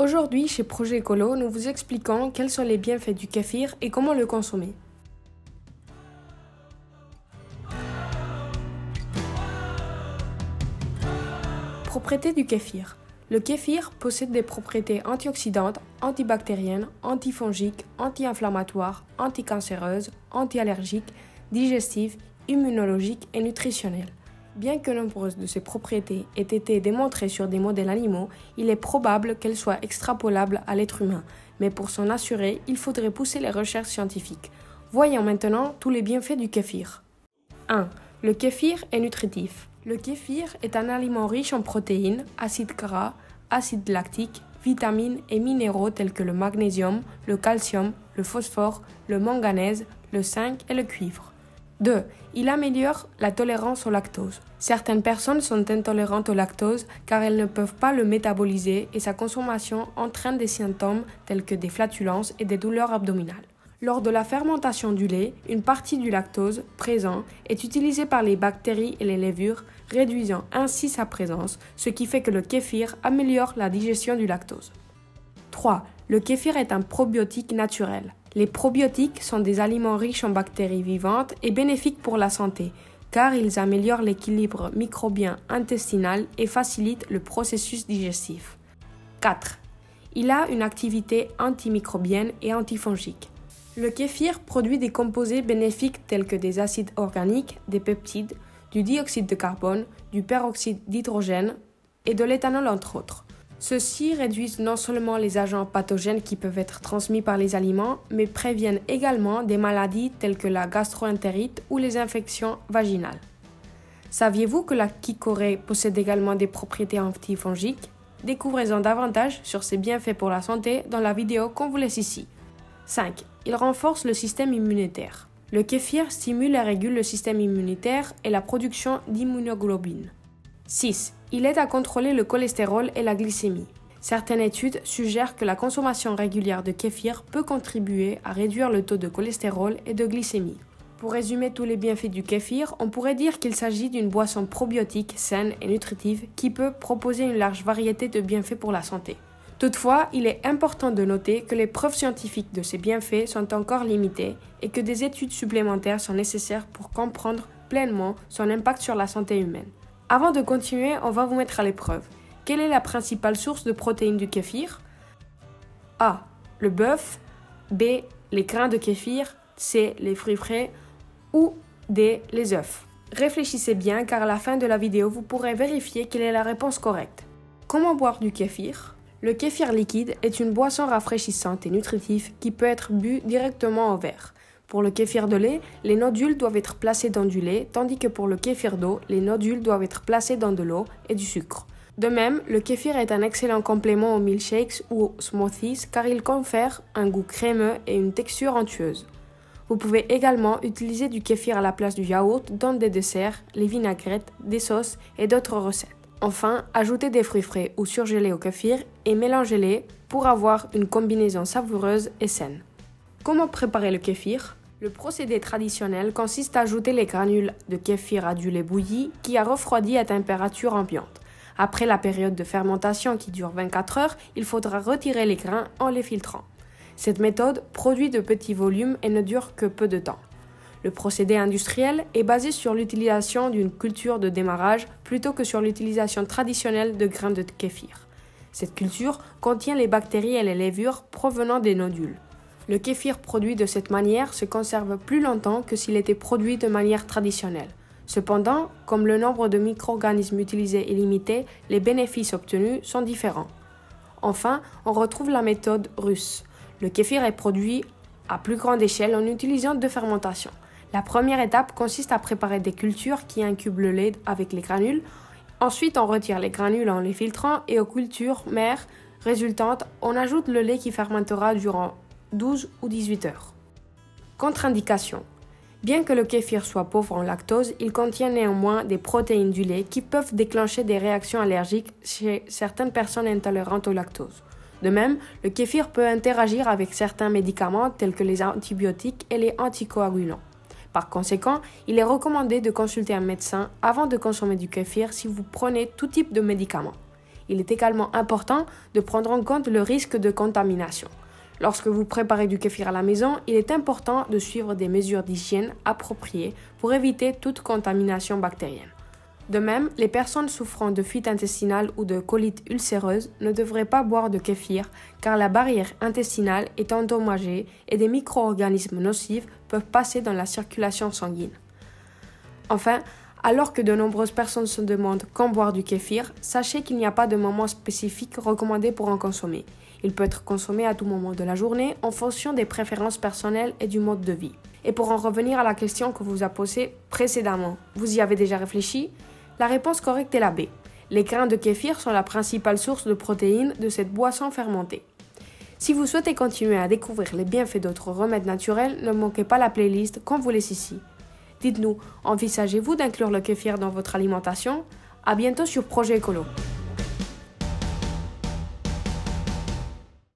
Aujourd'hui, chez Projet Écolo, nous vous expliquons quels sont les bienfaits du kéfir et comment le consommer. Propriétés du kéfir. Le kéfir possède des propriétés antioxydantes, antibactériennes, antifongiques, anti-inflammatoires, anticancéreuses, anti-allergiques, digestives, immunologiques et nutritionnelles. Bien que nombreuses de ces propriétés aient été démontrées sur des modèles animaux, il est probable qu'elles soient extrapolables à l'être humain, mais pour s'en assurer, il faudrait pousser les recherches scientifiques. Voyons maintenant tous les bienfaits du kéfir. 1. Le kéfir est nutritif. Le kéfir est un aliment riche en protéines, acides gras, acides lactiques, vitamines et minéraux tels que le magnésium, le calcium, le phosphore, le manganèse, le zinc et le cuivre. 2. Il améliore la tolérance au lactose. Certaines personnes sont intolérantes au lactose car elles ne peuvent pas le métaboliser et sa consommation entraîne des symptômes tels que des flatulences et des douleurs abdominales. Lors de la fermentation du lait, une partie du lactose présent est utilisée par les bactéries et les levures, réduisant ainsi sa présence, ce qui fait que le kéfir améliore la digestion du lactose. 3. Le kéfir est un probiotique naturel. Les probiotiques sont des aliments riches en bactéries vivantes et bénéfiques pour la santé, car ils améliorent l'équilibre microbien intestinal et facilitent le processus digestif. 4. Il a une activité antimicrobienne et antifongique. Le kéfir produit des composés bénéfiques tels que des acides organiques, des peptides, du dioxyde de carbone, du peroxyde d'hydrogène et de l'éthanol entre autres. Ceux-ci réduisent non seulement les agents pathogènes qui peuvent être transmis par les aliments, mais préviennent également des maladies telles que la gastroentérite ou les infections vaginales. Saviez-vous que la chicorée possède également des propriétés antifongiques? Découvrez-en davantage sur ses bienfaits pour la santé dans la vidéo qu'on vous laisse ici. 5. Il renforce le système immunitaire. Le kéfir stimule et régule le système immunitaire et la production d'immunoglobulines. 6. Il aide à contrôler le cholestérol et la glycémie. Certaines études suggèrent que la consommation régulière de kéfir peut contribuer à réduire le taux de cholestérol et de glycémie. Pour résumer tous les bienfaits du kéfir, on pourrait dire qu'il s'agit d'une boisson probiotique, saine et nutritive qui peut proposer une large variété de bienfaits pour la santé. Toutefois, il est important de noter que les preuves scientifiques de ces bienfaits sont encore limitées et que des études supplémentaires sont nécessaires pour comprendre pleinement son impact sur la santé humaine. Avant de continuer, on va vous mettre à l'épreuve. Quelle est la principale source de protéines du kéfir? A. Le bœuf. B. Les grains de kéfir. C. Les fruits frais. Ou D. Les œufs. Réfléchissez bien car à la fin de la vidéo, vous pourrez vérifier quelle est la réponse correcte. Comment boire du kéfir? Le kéfir liquide est une boisson rafraîchissante et nutritive qui peut être bu directement au verre. Pour le kéfir de lait, les nodules doivent être placés dans du lait, tandis que pour le kéfir d'eau, les nodules doivent être placés dans de l'eau et du sucre. De même, le kéfir est un excellent complément aux milkshakes ou aux smoothies car il confère un goût crémeux et une texture onctueuse. Vous pouvez également utiliser du kéfir à la place du yaourt dans des desserts, les vinaigrettes, des sauces et d'autres recettes. Enfin, ajoutez des fruits frais ou surgelés au kéfir et mélangez-les pour avoir une combinaison savoureuse et saine. Comment préparer le kéfir? Le procédé traditionnel consiste à ajouter les granules de kéfir à du lait bouilli qui a refroidi à température ambiante. Après la période de fermentation qui dure 24 heures, il faudra retirer les grains en les filtrant. Cette méthode produit de petits volumes et ne dure que peu de temps. Le procédé industriel est basé sur l'utilisation d'une culture de démarrage plutôt que sur l'utilisation traditionnelle de grains de kéfir. Cette culture contient les bactéries et les levures provenant des nodules. Le kéfir produit de cette manière se conserve plus longtemps que s'il était produit de manière traditionnelle. Cependant, comme le nombre de micro-organismes utilisés est limité, les bénéfices obtenus sont différents. Enfin, on retrouve la méthode russe. Le kéfir est produit à plus grande échelle en utilisant deux fermentations. La première étape consiste à préparer des cultures qui incubent le lait avec les granules. Ensuite, on retire les granules en les filtrant et aux cultures mères résultantes, on ajoute le lait qui fermentera durant 12 ou 18 heures. Contre-indication. Bien que le kéfir soit pauvre en lactose, il contient néanmoins des protéines du lait qui peuvent déclencher des réactions allergiques chez certaines personnes intolérantes au lactose. De même, le kéfir peut interagir avec certains médicaments tels que les antibiotiques et les anticoagulants. Par conséquent, il est recommandé de consulter un médecin avant de consommer du kéfir si vous prenez tout type de médicaments. Il est également important de prendre en compte le risque de contamination. Lorsque vous préparez du kéfir à la maison, il est important de suivre des mesures d'hygiène appropriées pour éviter toute contamination bactérienne. De même, les personnes souffrant de fuite intestinale ou de colite ulcéreuse ne devraient pas boire de kéfir car la barrière intestinale est endommagée et des micro-organismes nocifs peuvent passer dans la circulation sanguine. Enfin, alors que de nombreuses personnes se demandent quand boire du kéfir, sachez qu'il n'y a pas de moment spécifique recommandé pour en consommer. Il peut être consommé à tout moment de la journée en fonction des préférences personnelles et du mode de vie. Et pour en revenir à la question que vous a posée précédemment, vous y avez déjà réfléchi? La réponse correcte est la B. Les grains de kéfir sont la principale source de protéines de cette boisson fermentée. Si vous souhaitez continuer à découvrir les bienfaits d'autres remèdes naturels, ne manquez pas la playlist qu'on vous laisse ici. Dites-nous, envisagez-vous d'inclure le kéfir dans votre alimentation? À bientôt sur Projet Écolo.